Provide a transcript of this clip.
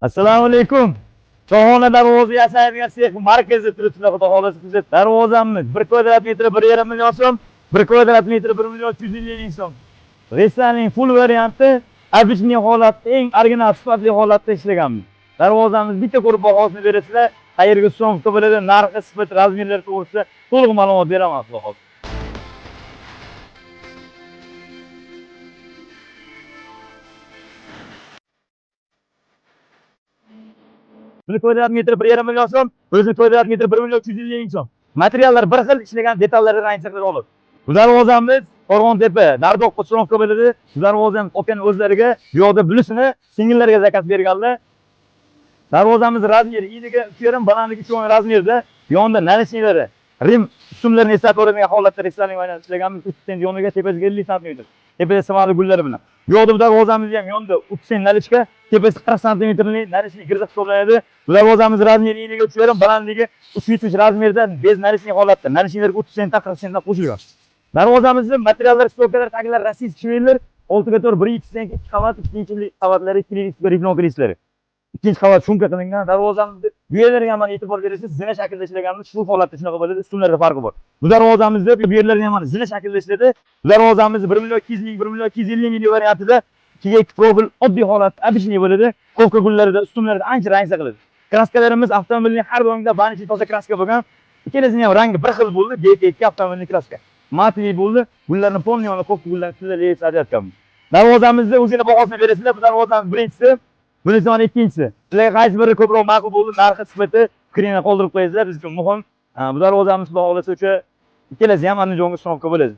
Assalomu alaykum. Choyxona darvoza yasaydigan sex markazida turibsizlar, xudo xolasa siz. Darvozamiz 1 kvadrat metri 1,5 million so'm, 1 kvadrat metri 1 million 250 ming so'm. Restoranning full varianti, обычный holatda, eng original sifatli holatda ishlaganmiz. Darvozamiz bitta ko'rib bahosini berasizlar, qayerga so'mda bo'ladi, narxi, sifat, razmerlari to'g'risida to'liq ma'lumot beraman, xudo xolasa. 1 kvadrat metri 1,5 million so'm, 1 kvadrat metri 1 million 250 ming so'm. Materiallar bir xil, ishlagan detallari rangsiz olib. Bu darvozamiz Qo'rg'ontepa, Dardoq Qo'chqorovka bo'ladi. Bu darvozamiz opyan o'zlariga bu yoqda bulisini singillarga zakaz berganlar. Darvozamiz razmeri eniga 2,5, balandligi 2 razmerda. Yonida narishilari, rim ustunlarini eslatib o'radigan holatda restoran oynasi ishlaganmiz. 3 sent yoniga tepasiga 50 sm. Tepasida samara gullari bilan. Bu yoqda bu darvozamiz ham yonida 3 sent nalishka, tepasi 40 sm narishli girza hisoblanadi. Bu darvozamiz razmeri eniga 3,5, balandligi 3,70 razmerda, bez narishli holatda. Narishlarga 30 sentdan 40 sentdan qo'shilgan. Darvozamizning materiallar stokalar taglari rossiyskiy shveler, 6x4 1,2 2 qavat, ikkinchi qavatlari 2 riflon lislari. Ikkinchi qavat shumka qilingan. Darvozamizni bu yerlarga ham e'tibor berasiz, zina shaklida ishlaganmiz. Shu holatda shunaqa bo'ladi, ustunlarda farqi bor. Bu darvozamizda bu yerlarga ham zina shaklida ishladi. Bu darvozamiz 1 million 200 ming, 1 million 250 ming variantida 2 profil oddiy holat, обычный bo'ladi. Kovka gullarida, ustunlarda ancha rangsa qiladi. Kraskalarimiz avtomobilning har doimda banichi toza kraska bo'lgan. Ikkalasining ham rangi bir xil bo'ldi. GT2 avtomobilning kraska. Matli bo'ldi. Gullarni polni yonida kovka gullarni ustida leys ajratganmiz. Darvozamizda o'zini bahosini berasizlar. Bu darvozamiz birinchisi, bunisi mana ikkinchisi. Sizlarga qaysi biri ko'proq ma'qul bo'ldi? Narxi, sifati, fikrini qoldirib qo'yinglar. Biz uchun muhim. Bu darvozamiz xudo xolasa o'sha ikkalasi ham Andijonga istiqomat bo'ladi.